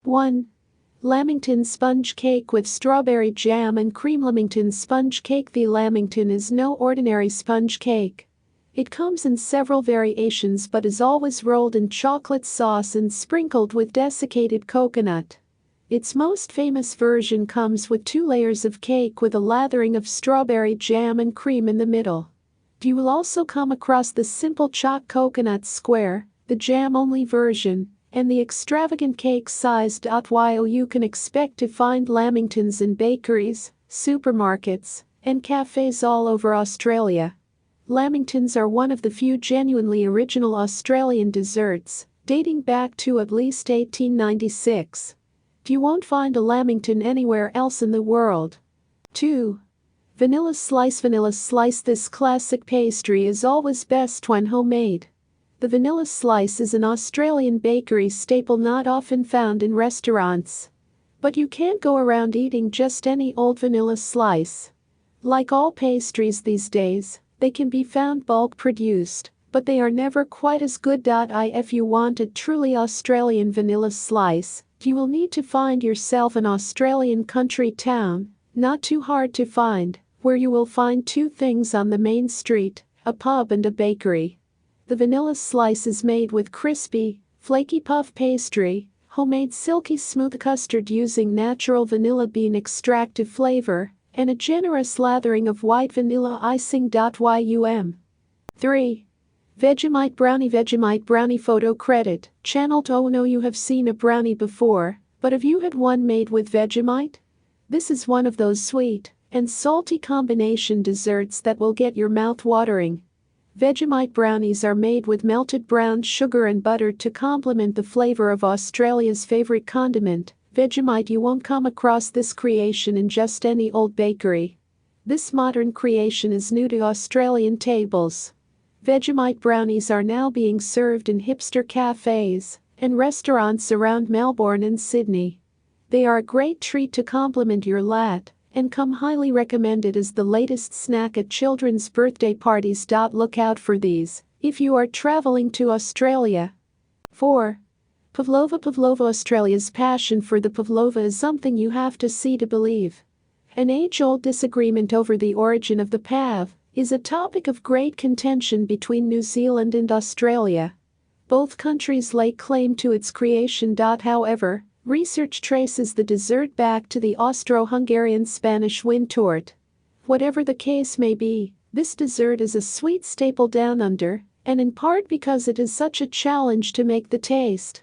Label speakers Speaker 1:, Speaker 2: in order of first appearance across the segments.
Speaker 1: 1. Lamington sponge cake with strawberry jam and cream. Lamington sponge cake. The Lamington is no ordinary sponge cake. It comes in several variations but is always rolled in chocolate sauce and sprinkled with desiccated coconut. Its most famous version comes with 2 layers of cake with a lathering of strawberry jam and cream in the middle. You will also come across the simple choc coconut square, the jam-only version, and the extravagant cake-sized. While you can expect to find Lamingtons in bakeries, supermarkets, and cafes all over Australia, Lamingtons are one of the few genuinely original Australian desserts, dating back to at least 1896. You won't find a Lamington anywhere else in the world. 2. Vanilla slice. Vanilla slice. This classic pastry is always best when homemade. The vanilla slice is an Australian bakery staple not often found in restaurants. But you can't go around eating just any old vanilla slice. Like all pastries these days, they can be found bulk produced, but they are never quite as good. If you want a truly Australian vanilla slice, you will need to find yourself an Australian country town, not too hard to find, where you will find 2 things on the main street, a pub and a bakery. The vanilla slice is made with crispy, flaky puff pastry, homemade silky smooth custard using natural vanilla bean extract to flavor, and a generous lathering of white vanilla icing. 3. Vegemite Brownie. Vegemite Brownie. Photo credit, channeled. Oh no, you have seen a brownie before, but have you had one made with Vegemite? This is one of those sweet and salty combination desserts that will get your mouth watering. Vegemite brownies are made with melted brown sugar and butter to complement the flavor of Australia's favorite condiment, Vegemite. You won't come across this creation in just any old bakery. This modern creation is new to Australian tables. Vegemite brownies are now being served in hipster cafes and restaurants around Melbourne and Sydney. They are a great treat to complement your latte and come highly recommended as the latest snack at children's birthday parties. Look out for these if you are traveling to Australia. 4. Pavlova. Pavlova. Australia's passion for the pavlova is something you have to see to believe. An age-old disagreement over the origin of the pav is a topic of great contention between New Zealand and Australia. Both countries lay claim to its creation. However, research traces the dessert back to the Austro-Hungarian Spanish Windtorte. Whatever the case may be, this dessert is a sweet staple down under, and in part because it is such a challenge to make the taste.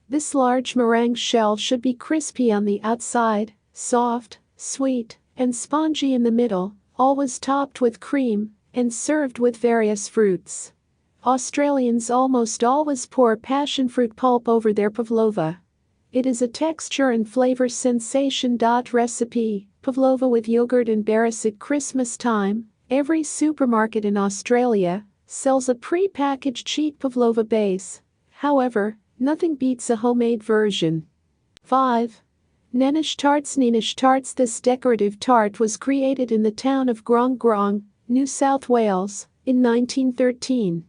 Speaker 1: This large meringue shell should be crispy on the outside, soft, sweet, and spongy in the middle, always topped with cream, and served with various fruits. Australians almost always pour passion fruit pulp over their pavlova. It is a texture and flavor sensation. Recipe, pavlova with yogurt and berries. At Christmas time, every supermarket in Australia sells a pre-packaged cheap pavlova base. However, nothing beats a homemade version. 5. Nish tarts. Nish tarts. This decorative tart was created in the town of Grong Grong, New South Wales, in 1913.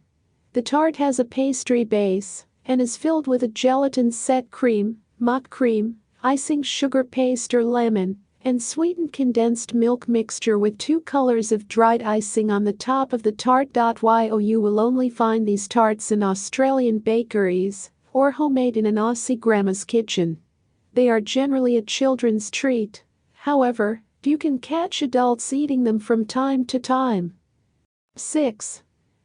Speaker 1: The tart has a pastry base and is filled with a gelatin-set cream, mock cream, icing sugar paste or lemon, and sweetened condensed milk mixture with 2 colors of dried icing on the top of the tart. You will only find these tarts in Australian bakeries or homemade in an Aussie grandma's kitchen. They are generally a children's treat. However, you can catch adults eating them from time to time. 6.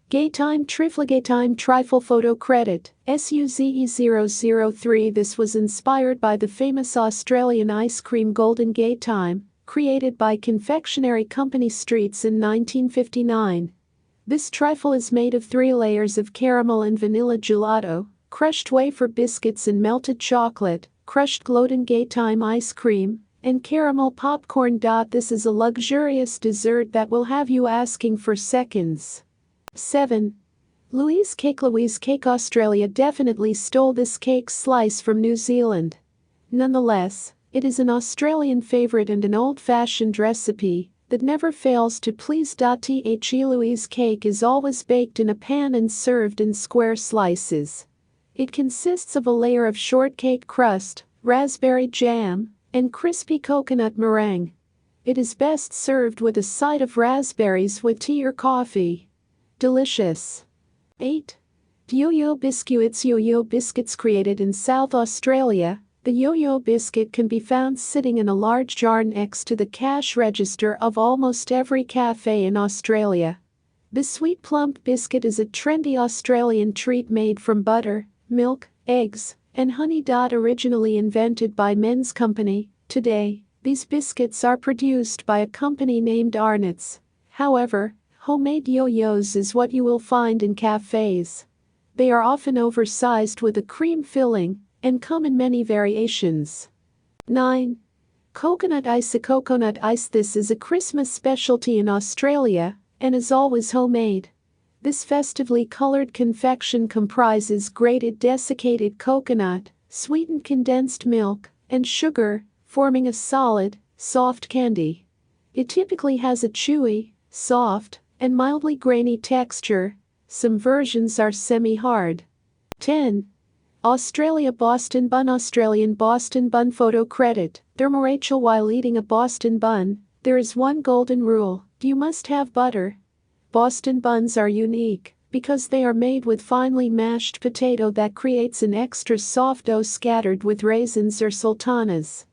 Speaker 1: Gaytime Trifle. Gaytime Trifle. Photo credit, SUZE003. This was inspired by the famous Australian ice cream Golden Gaytime, created by confectionery company Streets in 1959. This trifle is made of 3 layers of caramel and vanilla gelato, crushed wafer biscuits and melted chocolate, crushed Golden Gaytime ice cream, and caramel popcorn. This is a luxurious dessert that will have you asking for seconds. 7. Louise cake. Louise cake. Australia definitely stole this cake slice from New Zealand. Nonetheless, it is an Australian favorite and an old-fashioned recipe that never fails to please. Louise cake is always baked in a pan and served in square slices. It consists of a layer of shortcake crust, raspberry jam, and crispy coconut meringue. It is best served with a side of raspberries with tea or coffee. Delicious. 8. Yoyo biscuits. Yoyo biscuits created in South Australia. The yoyo biscuit can be found sitting in a large jar next to the cash register of almost every cafe in Australia. The sweet plump biscuit is a trendy Australian treat made from butter, milk, eggs, and honey. Originally invented by Men's Company, today, these biscuits are produced by a company named Arnott's. However, homemade yo-yos is what you will find in cafes. They are often oversized with a cream filling and come in many variations. 9. Coconut ice. Coconut ice. This is a Christmas specialty in Australia and is always homemade. This festively colored confection comprises grated desiccated coconut, sweetened condensed milk, and sugar, forming a solid, soft candy. It typically has a chewy, soft, and mildly grainy texture. Some versions are semi-hard. 10. Australia Boston bun. Australian Boston bun photo credit. Rachel. While eating a Boston bun, there is one golden rule: you must have butter. Boston buns are unique because they are made with finely mashed potato that creates an extra soft dough scattered with raisins or sultanas.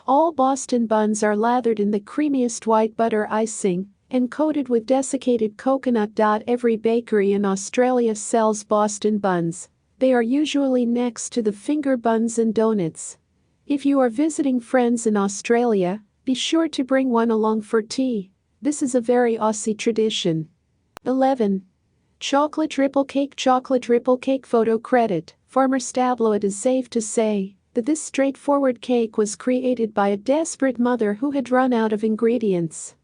Speaker 1: All Boston buns are lathered in the creamiest white butter icing and coated with desiccated coconut. Every bakery in Australia sells Boston buns. They are usually next to the finger buns and donuts. If you are visiting friends in Australia, be sure to bring one along for tea. This is a very Aussie tradition. 11. Chocolate ripple cake. Chocolate ripple cake photo credit. Farmer Stablo. It is safe to say that this straightforward cake was created by a desperate mother who had run out of ingredients.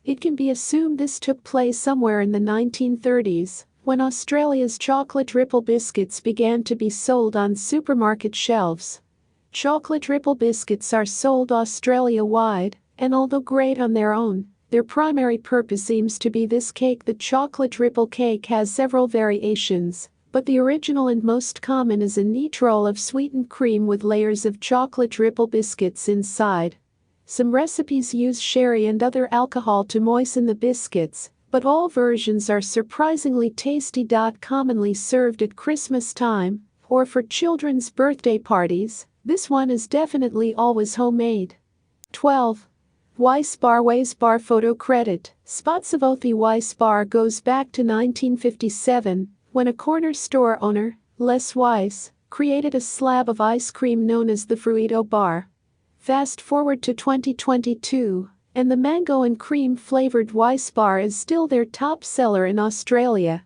Speaker 1: It can be assumed this took place somewhere in the 1930s, when Australia's chocolate ripple biscuits began to be sold on supermarket shelves. Chocolate ripple biscuits are sold Australia-wide, and although great on their own, their primary purpose seems to be this cake. The chocolate ripple cake has several variations, but the original and most common is a neat roll of sweetened cream with layers of chocolate ripple biscuits inside. Some recipes use sherry and other alcohol to moisten the biscuits, but all versions are surprisingly tasty. Commonly served at Christmas time or for children's birthday parties, this one is definitely always homemade. 12. Weiss Bar. Weiss Bar photo credit. Spots of oath. The Weiss Bar goes back to 1957, when a corner store owner, Les Weiss, created a slab of ice cream known as the Fruito Bar. Fast forward to 2022, and the mango and cream flavored Weiss Bar is still their top seller in Australia.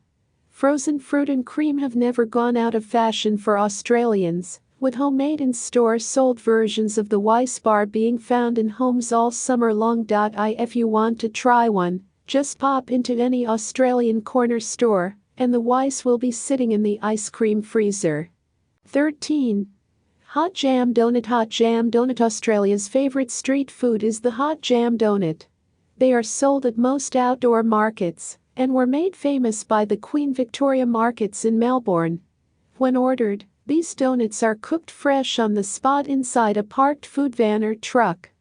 Speaker 1: Frozen fruit and cream have never gone out of fashion for Australians, with homemade and store-sold versions of the Weiss Bar being found in homes all summer long. If you want to try one, just pop into any Australian corner store, and the Weiss will be sitting in the ice cream freezer. 13. Hot jam donut. Hot jam donut. Australia's favorite street food is the hot jam donut. They are sold at most outdoor markets and were made famous by the Queen Victoria markets in Melbourne. When ordered, these donuts are cooked fresh on the spot inside a parked food van or truck.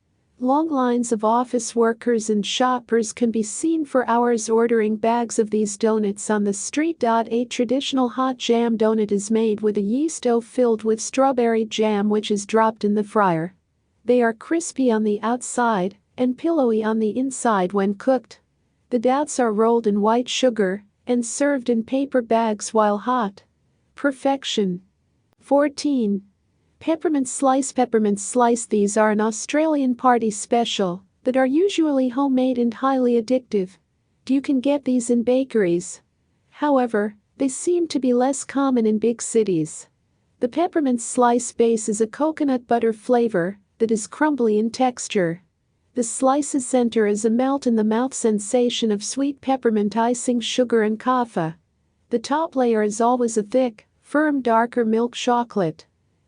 Speaker 1: Long lines of office workers and shoppers can be seen for hours ordering bags of these donuts on the street. A traditional hot jam donut is made with a yeast dough filled with strawberry jam which is dropped in the fryer. They are crispy on the outside and pillowy on the inside when cooked. The donuts are rolled in white sugar and served in paper bags while hot. Perfection. 14. Peppermint Slice. Peppermint Slice. These are an Australian party special that are usually homemade and highly addictive. You can get these in bakeries. However, they seem to be less common in big cities. The peppermint slice base is a coconut butter flavor that is crumbly in texture. The slice's center is a melt-in-the-mouth sensation of sweet peppermint icing, sugar and kaffa. The top layer is always a thick, firm darker milk chocolate.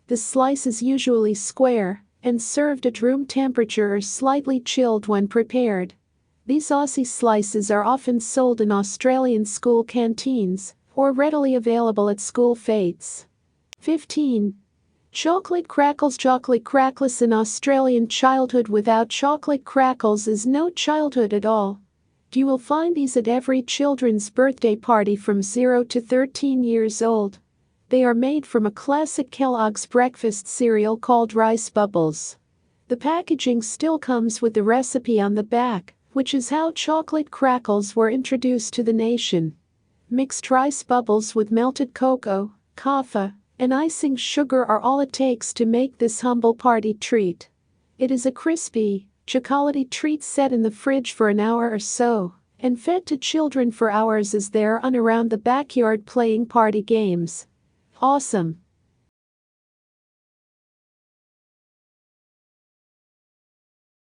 Speaker 1: The slice is usually square and served at room temperature or slightly chilled when prepared. These Aussie slices are often sold in Australian school canteens or readily available at school fetes. 15. Chocolate crackles. Chocolate crackles. An Australian childhood without chocolate crackles is no childhood at all. You will find these at every children's birthday party from 0 to 13 years old. They are made from a classic Kellogg's breakfast cereal called Rice Bubbles. The packaging still comes with the recipe on the back, which is how chocolate crackles were introduced to the nation. Mixed rice bubbles with melted cocoa, coffee, and icing sugar are all it takes to make this humble party treat. It is a crispy, chocolatey treat set in the fridge for an hour or so, and fed to children for hours as they're on around the backyard playing party games. Awesome!